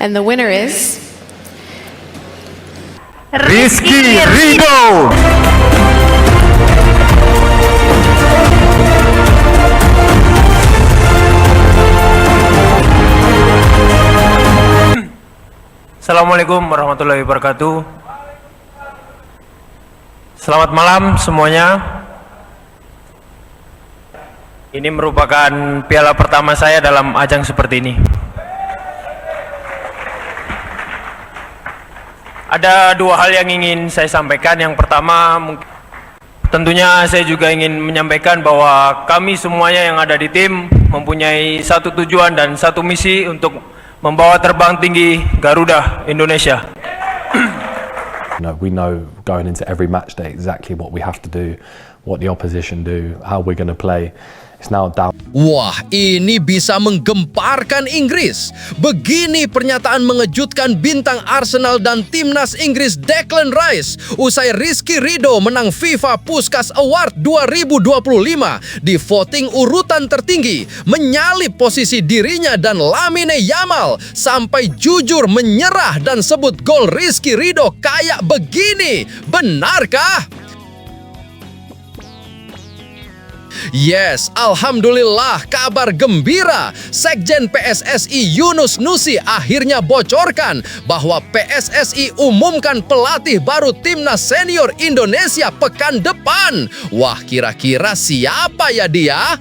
And the winner is Rizky Ridho. Assalamualaikum warahmatullahi wabarakatuh. Selamat malam semuanya. Ini merupakan piala pertama saya dalam ajang seperti ini. Ada dua hal yang ingin saya sampaikan. Yang pertama, tentunya saya juga ingin menyampaikan bahwa kami semuanya yang ada di tim mempunyai satu tujuan dan satu misi untuk membawa terbang tinggi Garuda Indonesia. We know going into every match day exactly what we have to do, what the opposition do, how we're going to play. It's now down. Wah, ini bisa menggemparkan Inggris. Begini pernyataan mengejutkan bintang Arsenal dan timnas Inggris Declan Rice usai Rizky Ridho menang FIFA Puskas Award 2025 di voting urutan tertinggi, menyalip posisi dirinya dan Lamine Yamal sampai jujur menyerah dan sebut gol Rizky Ridho kayak begini. Benarkah? Yes, alhamdulillah, kabar gembira. Sekjen PSSI Yunus Nusi akhirnya bocorkan bahwa PSSI umumkan pelatih baru timnas senior Indonesia pekan depan. Wah, kira-kira siapa ya dia?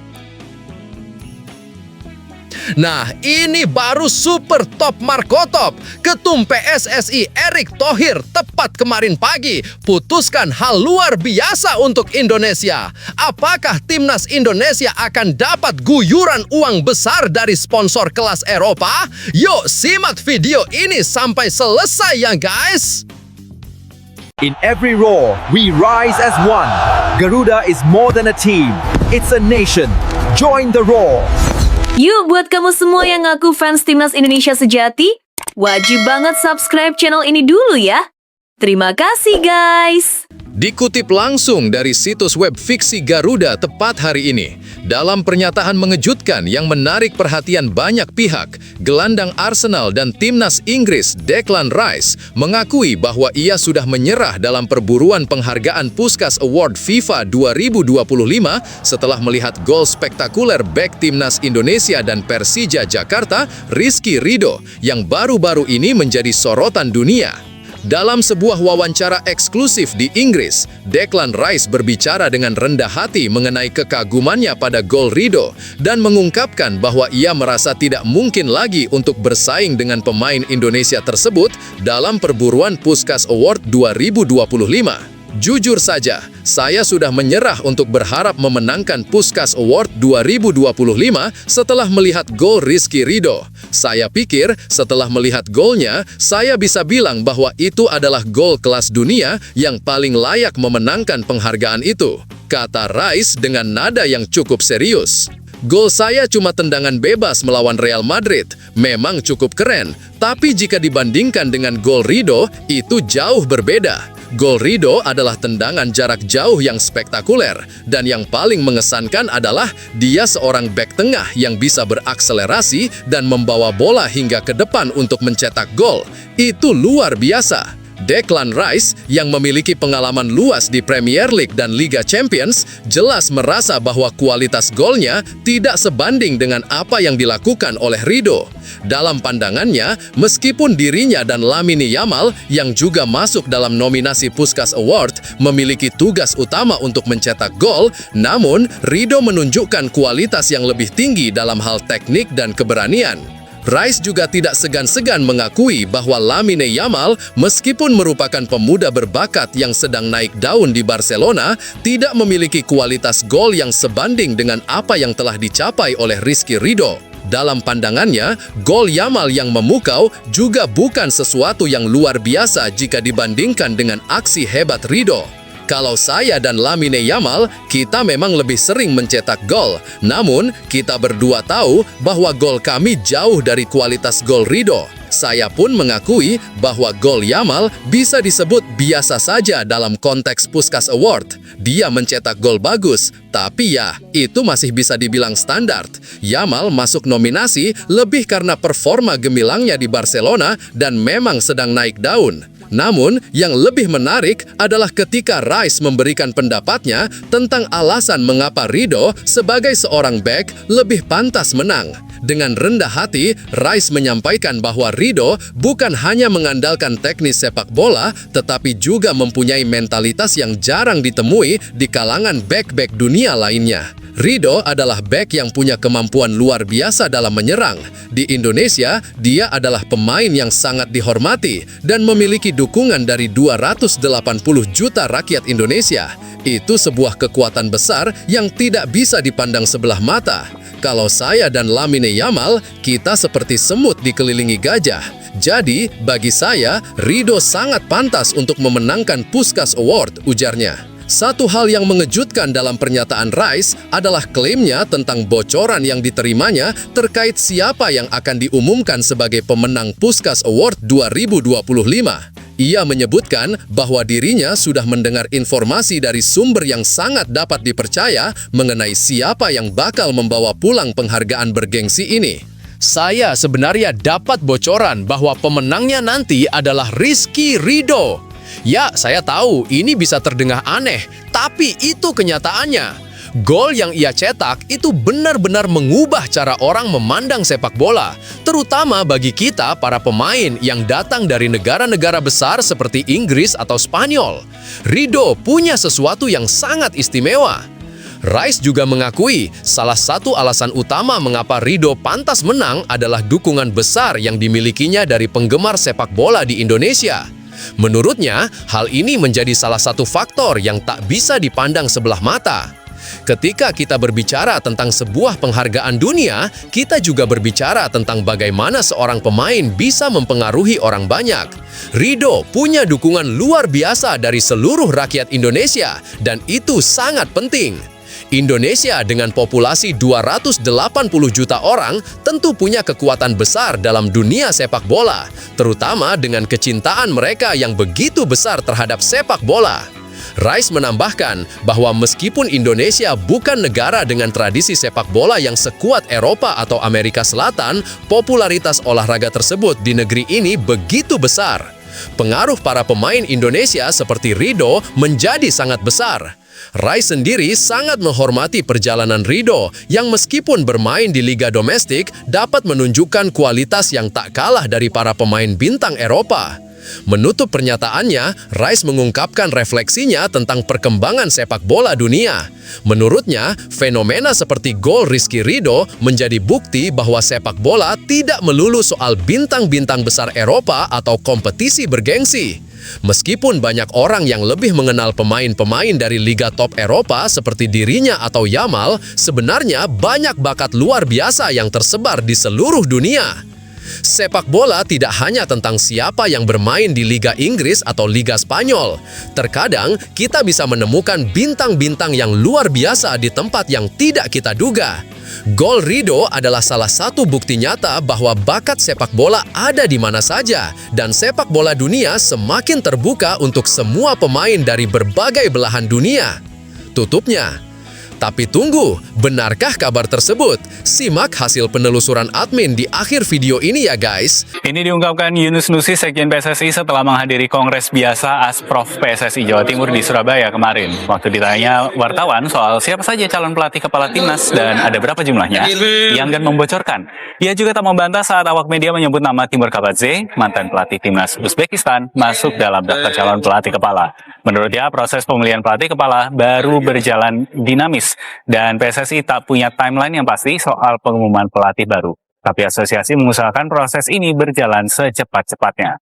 Nah, ini baru super top Markotop. Ketum PSSI Erick Thohir tepat kemarin pagi putuskan hal luar biasa untuk Indonesia. Apakah timnas Indonesia akan dapat guyuran uang besar dari sponsor kelas Eropa? Yuk simak video ini sampai selesai ya guys. In every roar, we rise as one. Garuda is more than a team. It's a nation. Join the roar. Yuk, buat kamu semua yang ngaku fans timnas Indonesia sejati, wajib banget subscribe channel ini dulu ya. Terima kasih guys. Dikutip langsung dari situs web fiksi Garuda tepat hari ini, dalam pernyataan mengejutkan yang menarik perhatian banyak pihak, gelandang Arsenal dan timnas Inggris Declan Rice mengakui bahwa ia sudah menyerah dalam perburuan penghargaan Puskas Award FIFA 2025 setelah melihat gol spektakuler bek timnas Indonesia dan Persija Jakarta, Rizky Ridho, yang baru-baru ini menjadi sorotan dunia. Dalam sebuah wawancara eksklusif di Inggris, Declan Rice berbicara dengan rendah hati mengenai kekagumannya pada gol Ridho dan mengungkapkan bahwa ia merasa tidak mungkin lagi untuk bersaing dengan pemain Indonesia tersebut dalam perburuan Puskas Award 2025. Jujur saja, saya sudah menyerah untuk berharap memenangkan Puskas Award 2025 setelah melihat gol Rizky Ridho. Saya pikir setelah melihat golnya, saya bisa bilang bahwa itu adalah gol kelas dunia yang paling layak memenangkan penghargaan itu, kata Rice dengan nada yang cukup serius. Gol saya cuma tendangan bebas melawan Real Madrid, memang cukup keren, tapi jika dibandingkan dengan gol Ridho, itu jauh berbeda. Gol Ridho adalah tendangan jarak jauh yang spektakuler, dan yang paling mengesankan adalah dia seorang bek tengah yang bisa berakselerasi dan membawa bola hingga ke depan untuk mencetak gol. Itu luar biasa. Declan Rice yang memiliki pengalaman luas di Premier League dan Liga Champions jelas merasa bahwa kualitas golnya tidak sebanding dengan apa yang dilakukan oleh Ridho. Dalam pandangannya, meskipun dirinya dan Lamine Yamal yang juga masuk dalam nominasi Puskas Award memiliki tugas utama untuk mencetak gol, namun Ridho menunjukkan kualitas yang lebih tinggi dalam hal teknik dan keberanian. Rice juga tidak segan-segan mengakui bahwa Lamine Yamal, meskipun merupakan pemuda berbakat yang sedang naik daun di Barcelona, tidak memiliki kualitas gol yang sebanding dengan apa yang telah dicapai oleh Rizky Ridho. Dalam pandangannya, gol Yamal yang memukau juga bukan sesuatu yang luar biasa jika dibandingkan dengan aksi hebat Ridho. Kalau saya dan Lamine Yamal, kita memang lebih sering mencetak gol. Namun, kita berdua tahu bahwa gol kami jauh dari kualitas gol Ridho. Saya pun mengakui bahwa gol Yamal bisa disebut biasa saja dalam konteks Puskás Award. Dia mencetak gol bagus, tapi ya, itu masih bisa dibilang standar. Yamal masuk nominasi lebih karena performa gemilangnya di Barcelona dan memang sedang naik daun. Namun, yang lebih menarik adalah ketika Rice memberikan pendapatnya tentang alasan mengapa Ridho sebagai seorang bek lebih pantas menang. Dengan rendah hati, Rice menyampaikan bahwa Ridho bukan hanya mengandalkan teknis sepak bola, tetapi juga mempunyai mentalitas yang jarang ditemui di kalangan bek-bek dunia lainnya. Ridho adalah bek yang punya kemampuan luar biasa dalam menyerang. Di Indonesia, dia adalah pemain yang sangat dihormati dan memiliki dukungan dari 280 juta rakyat Indonesia. Itu sebuah kekuatan besar yang tidak bisa dipandang sebelah mata. Kalau saya dan Lamine Yamal, kita seperti semut dikelilingi gajah. Jadi, bagi saya, Ridho sangat pantas untuk memenangkan Puskás Award, ujarnya. Satu hal yang mengejutkan dalam pernyataan Rice adalah klaimnya tentang bocoran yang diterimanya terkait siapa yang akan diumumkan sebagai pemenang Puskás Award 2025. Ia menyebutkan bahwa dirinya sudah mendengar informasi dari sumber yang sangat dapat dipercaya mengenai siapa yang bakal membawa pulang penghargaan bergengsi ini. Saya sebenarnya dapat bocoran bahwa pemenangnya nanti adalah Rizky Ridho. Ya, saya tahu ini bisa terdengar aneh, tapi itu kenyataannya. Gol yang ia cetak itu benar-benar mengubah cara orang memandang sepak bola, terutama bagi kita para pemain yang datang dari negara-negara besar seperti Inggris atau Spanyol. Ridho punya sesuatu yang sangat istimewa. Rice juga mengakui salah satu alasan utama mengapa Ridho pantas menang adalah dukungan besar yang dimilikinya dari penggemar sepak bola di Indonesia. Menurutnya, hal ini menjadi salah satu faktor yang tak bisa dipandang sebelah mata. Ketika kita berbicara tentang sebuah penghargaan dunia, kita juga berbicara tentang bagaimana seorang pemain bisa mempengaruhi orang banyak. Ridho punya dukungan luar biasa dari seluruh rakyat Indonesia, dan itu sangat penting. Indonesia dengan populasi 280 juta orang tentu punya kekuatan besar dalam dunia sepak bola, terutama dengan kecintaan mereka yang begitu besar terhadap sepak bola. Rice menambahkan bahwa meskipun Indonesia bukan negara dengan tradisi sepak bola yang sekuat Eropa atau Amerika Selatan, popularitas olahraga tersebut di negeri ini begitu besar. Pengaruh para pemain Indonesia seperti Ridho menjadi sangat besar. Rice sendiri sangat menghormati perjalanan Ridho yang meskipun bermain di liga domestik dapat menunjukkan kualitas yang tak kalah dari para pemain bintang Eropa. Menutup pernyataannya, Rice mengungkapkan refleksinya tentang perkembangan sepak bola dunia. Menurutnya, fenomena seperti gol Rizky Ridho menjadi bukti bahwa sepak bola tidak melulu soal bintang-bintang besar Eropa atau kompetisi bergengsi. Meskipun banyak orang yang lebih mengenal pemain-pemain dari liga top Eropa seperti dirinya atau Yamal, sebenarnya banyak bakat luar biasa yang tersebar di seluruh dunia. Sepak bola tidak hanya tentang siapa yang bermain di Liga Inggris atau Liga Spanyol. Terkadang, kita bisa menemukan bintang-bintang yang luar biasa di tempat yang tidak kita duga. Gol Ridho adalah salah satu bukti nyata bahwa bakat sepak bola ada di mana saja, dan sepak bola dunia semakin terbuka untuk semua pemain dari berbagai belahan dunia. Tutupnya. Tapi tunggu, benarkah kabar tersebut? Simak hasil penelusuran admin di akhir video ini ya guys. Ini diungkapkan Yunus Nusi, Sekjen PSSI setelah menghadiri Kongres Biasa Asprof PSSI Jawa Timur di Surabaya kemarin. Waktu ditanya wartawan soal siapa saja calon pelatih kepala timnas dan ada berapa jumlahnya, ia enggan membocorkan. Ia juga tak membantah saat awak media menyebut nama Timur Kabadze, mantan pelatih timnas Uzbekistan, masuk dalam daftar calon pelatih kepala. Menurutnya, proses pemilihan pelatih kepala baru berjalan dinamis dan PSSI tak punya timeline yang pasti soal pengumuman pelatih baru. Tapi asosiasi mengusahakan proses ini berjalan secepat-cepatnya.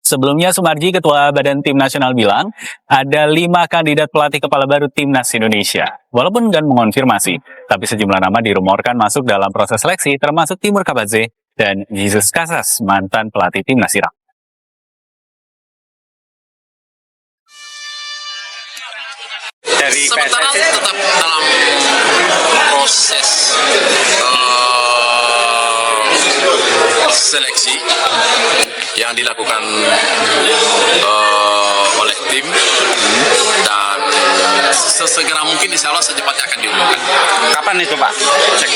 Sebelumnya, Sumarji, Ketua Badan Tim Nasional bilang ada 5 kandidat pelatih kepala baru Timnas Indonesia. Walaupun enggan mengonfirmasi, tapi sejumlah nama dirumorkan masuk dalam proses seleksi termasuk Timur Kabadze dan Jesus Casas, mantan pelatih Timnas Irak. dari Sementara PSSI? tetap dalam proses seleksi yang dilakukan oleh tim, dan sesegera mungkin insya Allah secepatnya akan diumumkan. Kapan itu Pak? Cek.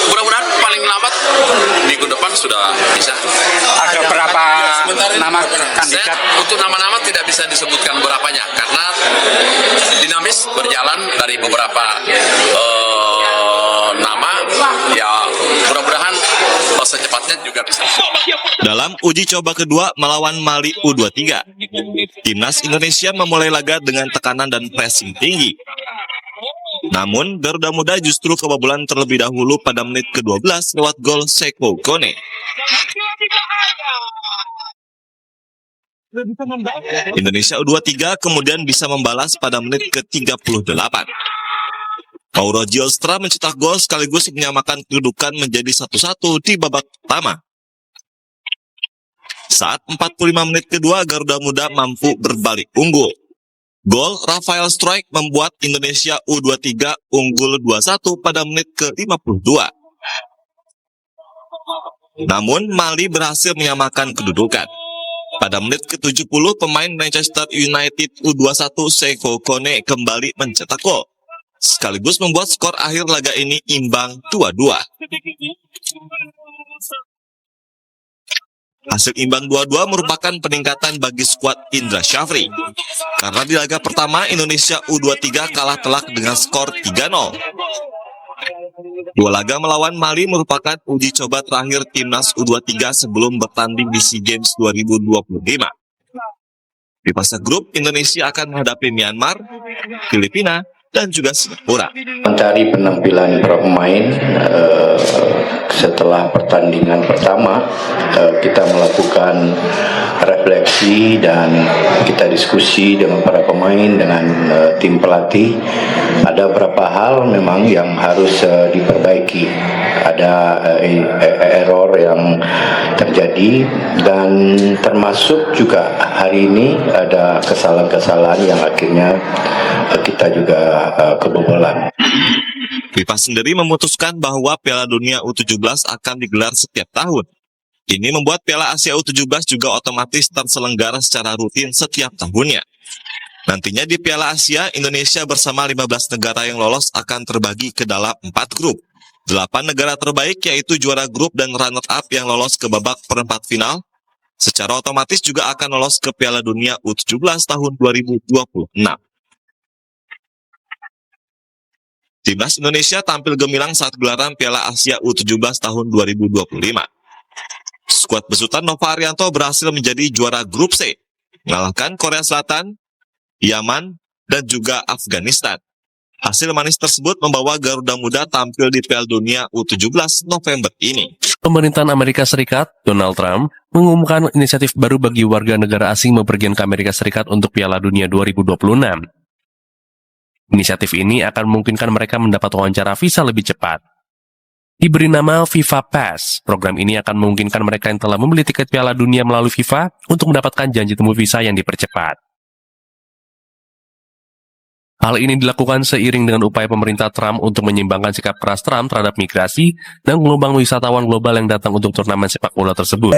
Mudah-mudahan paling lambat minggu depan sudah bisa. Ada berapa nama kandidat? Untuk nama-nama tidak bisa disebutkan berapanya karena dinamis berjalan dari beberapa nama. Ya mudah-mudahan secepatnya juga bisa. Dalam uji coba kedua melawan Mali U23, timnas Indonesia memulai laga dengan tekanan dan pressing tinggi. Namun, Garuda Muda justru kebobolan terlebih dahulu pada menit ke-12 lewat gol Seko Kone. Indonesia U23 kemudian bisa membalas pada menit ke-38. Mauro Giostra mencetak gol sekaligus menyamakan kedudukan menjadi 1-1 di babak pertama. Saat 45 menit kedua, Garuda Muda mampu berbalik unggul. Gol Rafael Struijk membuat Indonesia U23 unggul 2-1 pada menit ke-52. Namun, Mali berhasil menyamakan kedudukan. Pada menit ke-70, pemain Manchester United U21 Seko Kone kembali mencetak gol, sekaligus membuat skor akhir laga ini imbang 2-2. Hasil imbang 2-2 merupakan peningkatan bagi skuad Indra Syafri, karena di laga pertama Indonesia U23 kalah telak dengan skor 3-0. Dua laga melawan Mali merupakan uji coba terakhir timnas U23 sebelum bertanding di SEA Games 2025. Di fase grup, Indonesia akan menghadapi Myanmar, Filipina, dan juga Singapura. Mencari penampilan para pemain setelah pertandingan pertama, kita melakukan refleksi dan kita diskusi dengan para pemain, dengan tim pelatih. Ada beberapa hal memang yang harus diperbaiki. Ada error yang terjadi, dan termasuk juga hari ini ada kesalahan-kesalahan yang akhirnya kita juga kebobolan. FIFA sendiri memutuskan bahwa Piala Dunia U17 akan digelar setiap tahun. Ini membuat Piala Asia U17 juga otomatis terselenggara secara rutin setiap tahunnya. Nantinya di Piala Asia, Indonesia bersama 15 negara yang lolos akan terbagi ke dalam 4 grup. 8 negara terbaik yaitu juara grup dan runner-up yang lolos ke babak perempat final, secara otomatis juga akan lolos ke Piala Dunia U17 tahun 2026. Timnas Indonesia tampil gemilang saat gelaran Piala Asia U17 tahun 2025. Skuad besutan Nova Arianto berhasil menjadi juara grup C, mengalahkan Korea Selatan, Yaman, dan juga Afghanistan. Hasil manis tersebut membawa Garuda Muda tampil di Piala Dunia U17 November ini. Pemerintahan Amerika Serikat, Donald Trump, mengumumkan inisiatif baru bagi warga negara asing bepergian ke Amerika Serikat untuk Piala Dunia 2026. Inisiatif ini akan memungkinkan mereka mendapat wawancara visa lebih cepat. Diberi nama FIFA Pass, program ini akan memungkinkan mereka yang telah membeli tiket Piala Dunia melalui FIFA untuk mendapatkan janji temu visa yang dipercepat. Hal ini dilakukan seiring dengan upaya pemerintah Trump untuk menyeimbangkan sikap keras Trump terhadap migrasi dan gelombang wisatawan global yang datang untuk turnamen sepak bola tersebut.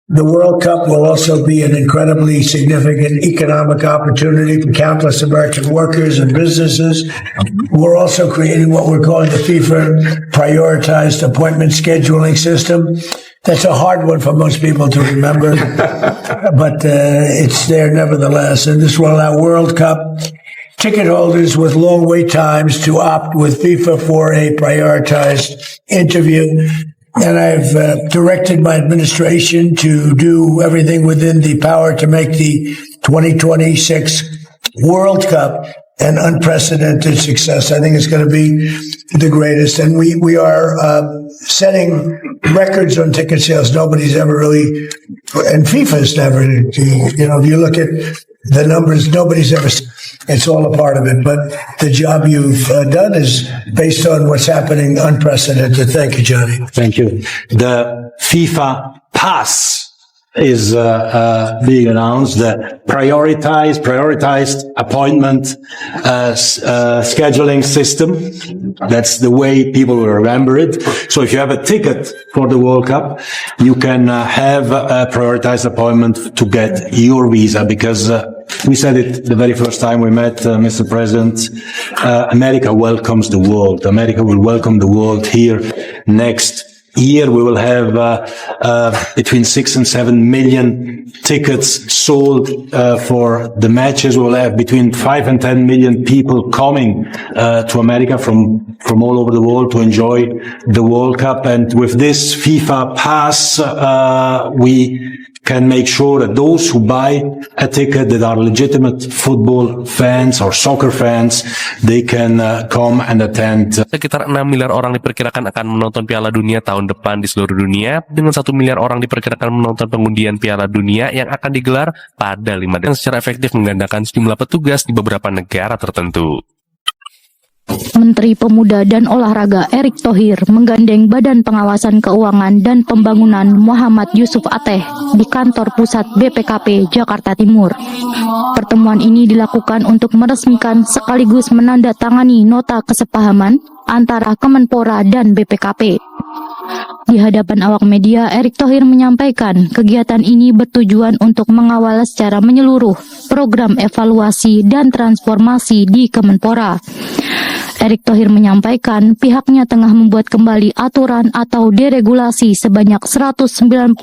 The World Cup will also be an incredibly significant economic opportunity for countless American workers and businesses. We're also creating what we're calling the FIFA Prioritized Appointment Scheduling System. That's a hard one for most people to remember, but it's there nevertheless. And this will allow World Cup ticket holders with long wait times to opt with FIFA for a prioritized interview. And I've directed my administration to do everything within the power to make the 2026 World Cup an unprecedented success. I think it's going to be the greatest. And we are setting records on ticket sales. Nobody's ever really, and FIFA's never, you know, if you look at the numbers, nobody's ever, it's all a part of it. But the job you've done is based on what's happening, unprecedented. Thank you, Johnny. Thank you. The FIFA Pass is being announced. The prioritized appointment scheduling system. That's the way people will remember it. So if you have a ticket for the World Cup, you can have a prioritized appointment to get your visa, because we said it the very first time we met, Mr. President. America welcomes the world. America will welcome the world here next year. We will have between 6 and 7 million tickets sold for the matches. We will have between 5 and 10 million people coming to America from all over the world to enjoy the World Cup. And with this FIFA pass, we can make sure that those who buy a ticket that are legitimate football fans or soccer fans, they can come and attend. Sekitar 6 miliar orang diperkirakan akan menonton Piala Dunia tahun depan di seluruh dunia, dengan 1 miliar orang diperkirakan menonton pengundian Piala Dunia yang akan digelar pada 5 Desember, yang secara efektif menggandakan sejumlah petugas di beberapa negara tertentu. Menteri Pemuda dan Olahraga Erick Thohir menggandeng Badan Pengawasan Keuangan dan Pembangunan Muhammad Yusuf Ateh di kantor pusat BPKP Jakarta Timur. Pertemuan ini dilakukan untuk meresmikan sekaligus menandatangani nota kesepahaman antara Kemenpora dan BPKP. Di hadapan awak media, Erick Thohir menyampaikan kegiatan ini bertujuan untuk mengawal secara menyeluruh program evaluasi dan transformasi di Kemenpora. Erick Thohir menyampaikan pihaknya tengah membuat kembali aturan atau deregulasi sebanyak 191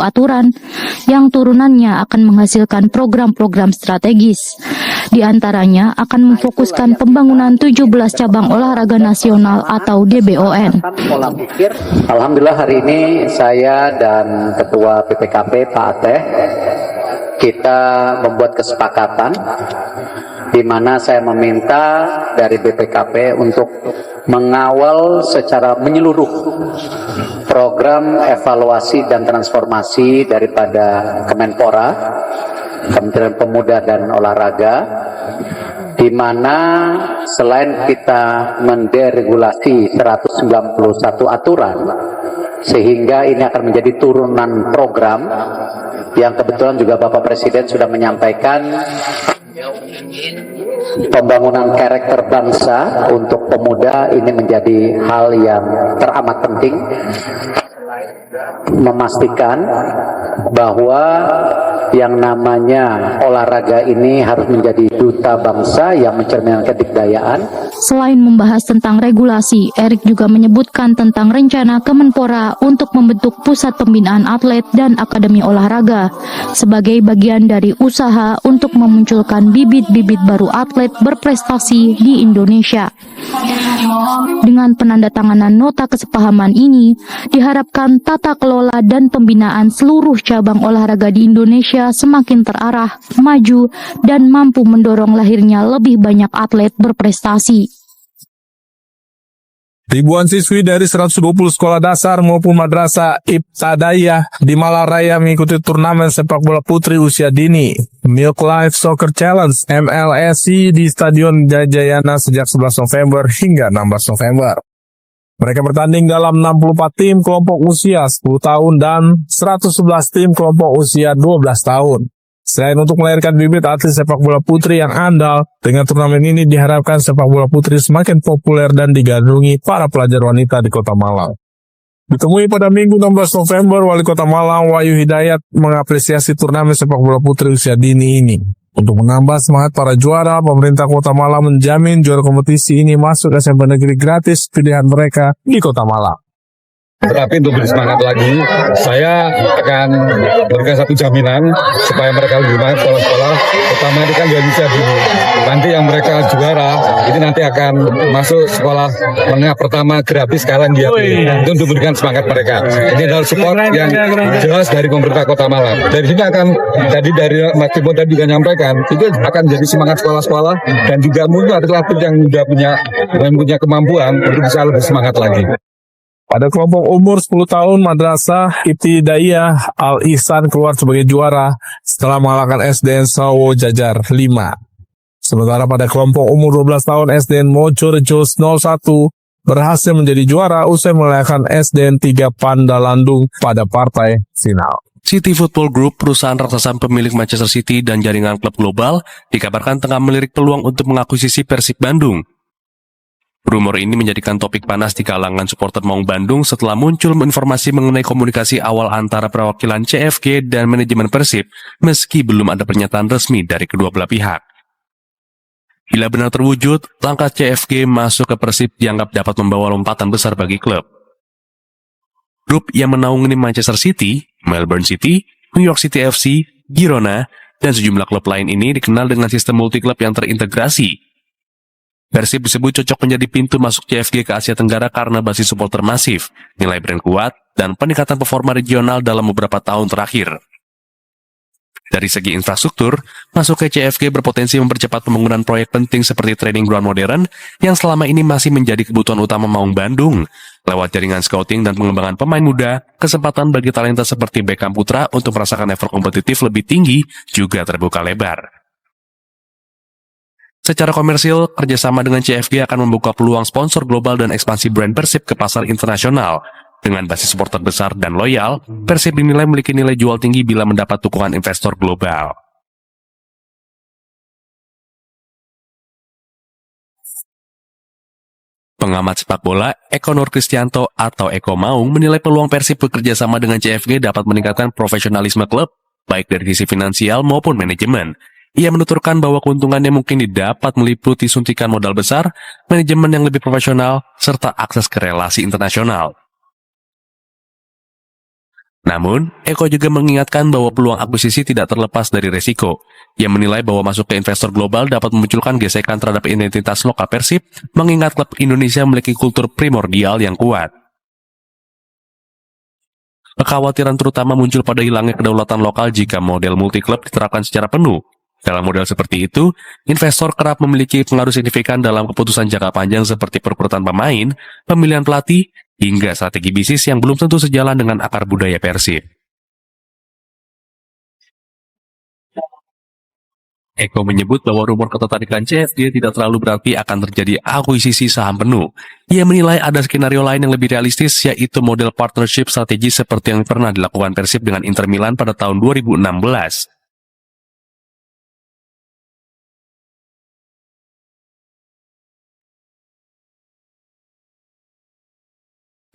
aturan yang turunannya akan menghasilkan program-program strategis. Di antaranya akan memfokuskan pembangunan 17 cabang olahraga nasional atau DBON. Alhamdulillah hari ini saya dan Ketua BPKP Pak Ateh kita membuat kesepakatan di mana saya meminta dari BPKP untuk mengawal secara menyeluruh program evaluasi dan transformasi daripada Kemenpora, Kementerian Pemuda dan Olahraga, di mana selain kita menderegulasi 191 aturan, sehingga ini akan menjadi turunan program yang kebetulan juga Bapak Presiden sudah menyampaikan pembangunan karakter bangsa untuk pemuda ini menjadi hal yang teramat penting, memastikan bahwa yang namanya olahraga ini harus menjadi duta bangsa yang mencerminkan kebudayaan. Selain membahas tentang regulasi, Erick juga menyebutkan tentang rencana Kemenpora untuk membentuk pusat pembinaan atlet dan akademi olahraga sebagai bagian dari usaha untuk memunculkan bibit-bibit baru atlet berprestasi di Indonesia. Dengan penandatanganan nota kesepahaman ini, diharapkan tata kelola dan pembinaan seluruh cabang olahraga di Indonesia semakin terarah, maju, dan mampu mendorong lahirnya lebih banyak atlet berprestasi. Ribuan siswi dari 120 sekolah dasar maupun madrasah Ibtadaiyah di Malaraya mengikuti turnamen sepak bola putri usia dini Milk Life Soccer Challenge MLSC di Stadion Jajayana sejak 11 November hingga 16 November. Mereka bertanding dalam 64 tim kelompok usia 10 tahun dan 111 tim kelompok usia 12 tahun. Selain untuk melahirkan bibit atlet sepak bola putri yang andal, dengan turnamen ini diharapkan sepak bola putri semakin populer dan digandrungi para pelajar wanita di Kota Malang. Ditemui pada Minggu 16 November, Wali Kota Malang Wahyu Hidayat mengapresiasi turnamen sepak bola putri usia dini ini. Untuk menambah semangat para juara, pemerintah Kota Malang menjamin juara kompetisi ini masuk SMP negeri gratis pilihan mereka di Kota Malang. Tetapi untuk bersemangat lagi, saya akan berikan satu jaminan supaya mereka lebih semangat sekolah-sekolah, terutama ini kan Indonesia dulu. Nanti yang mereka juara, ini nanti akan masuk sekolah menengah pertama gratis sekarang dia itu untuk memberikan semangat mereka. Ini adalah support yang jelas dari pemerintah Kota Malang. Dari sini akan, tadi dari Mas Timur tadi juga nyampaikan, itu akan jadi semangat sekolah-sekolah dan juga muncul atlet yang sudah punya kemampuan untuk bisa lebih semangat lagi. Pada kelompok umur 10 tahun, Madrasah Ibtidaiyah Al-Ihsan keluar sebagai juara setelah mengalahkan SDN Sawo Jajar 5. Sementara pada kelompok umur 12 tahun, SDN Mojorejo 01 berhasil menjadi juara usai mengalahkan SDN 3 Pandalandung pada partai final. City Football Group, perusahaan raksasa pemilik Manchester City dan jaringan klub global, dikabarkan tengah melirik peluang untuk mengakuisisi Persib Bandung. Rumor ini menjadikan topik panas di kalangan supporter Maung Bandung setelah muncul informasi mengenai komunikasi awal antara perwakilan CFG dan manajemen Persib, meski belum ada pernyataan resmi dari kedua belah pihak. Bila benar terwujud, langkah CFG masuk ke Persib dianggap dapat membawa lompatan besar bagi klub. Grup yang menaungi Manchester City, Melbourne City, New York City FC, Girona, dan sejumlah klub lain ini dikenal dengan sistem multi-klub yang terintegrasi. Persib disebut cocok menjadi pintu masuk CFG ke Asia Tenggara karena basis supporter masif, nilai brand kuat, dan peningkatan performa regional dalam beberapa tahun terakhir. Dari segi infrastruktur, masuk ke CFG berpotensi mempercepat pembangunan proyek penting seperti training ground modern yang selama ini masih menjadi kebutuhan utama Maung Bandung. Lewat jaringan scouting dan pengembangan pemain muda, kesempatan bagi talenta seperti Beckham Putra untuk merasakan level kompetitif lebih tinggi juga terbuka lebar. Secara komersil, kerjasama dengan CFG akan membuka peluang sponsor global dan ekspansi brand Persib ke pasar internasional. Dengan basis supporter besar dan loyal, Persib dinilai memiliki nilai jual tinggi bila mendapat dukungan investor global. Pengamat sepak bola, Eko Nur Kristianto atau Eko Maung menilai peluang Persib bekerja sama dengan CFG dapat meningkatkan profesionalisme klub, baik dari sisi finansial maupun manajemen. Ia menuturkan bahwa keuntungannya mungkin didapat meliputi suntikan modal besar, manajemen yang lebih profesional, serta akses ke relasi internasional. Namun, Eko juga mengingatkan bahwa peluang akuisisi tidak terlepas dari resiko. Ia menilai bahwa masuk ke investor global dapat memunculkan gesekan terhadap identitas lokal Persib, mengingat klub Indonesia memiliki kultur primordial yang kuat. Kekhawatiran terutama muncul pada hilangnya kedaulatan lokal jika model multi-klub diterapkan secara penuh. Dalam model seperti itu, investor kerap memiliki pengaruh signifikan dalam keputusan jangka panjang seperti perekrutan pemain, pemilihan pelatih, hingga strategi bisnis yang belum tentu sejalan dengan akar budaya Persib. Eko menyebut bahwa rumor ketertarikan CFG tidak terlalu berarti akan terjadi akuisisi saham penuh. Ia menilai ada skenario lain yang lebih realistis, yaitu model partnership strategi seperti yang pernah dilakukan Persib dengan Inter Milan pada tahun 2016.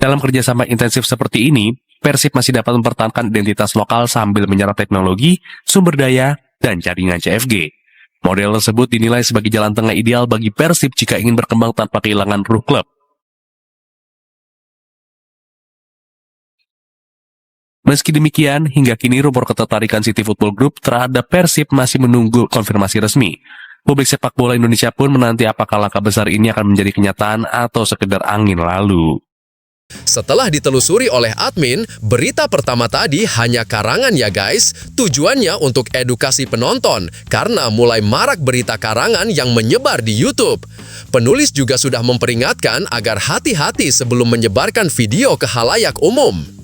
Dalam kerjasama intensif seperti ini, Persib masih dapat mempertahankan identitas lokal sambil menyerap teknologi, sumber daya, dan jaringan CFG. Model tersebut dinilai sebagai jalan tengah ideal bagi Persib jika ingin berkembang tanpa kehilangan ruh klub. Meski demikian, hingga kini rumor ketertarikan City Football Group terhadap Persib masih menunggu konfirmasi resmi. Publik sepak bola Indonesia pun menanti apakah langkah besar ini akan menjadi kenyataan atau sekedar angin lalu. Setelah ditelusuri oleh admin, berita pertama tadi hanya karangan ya guys. Tujuannya untuk edukasi penonton, karena mulai marak berita karangan yang menyebar di YouTube. Penulis juga sudah memperingatkan agar hati-hati sebelum menyebarkan video ke khalayak umum.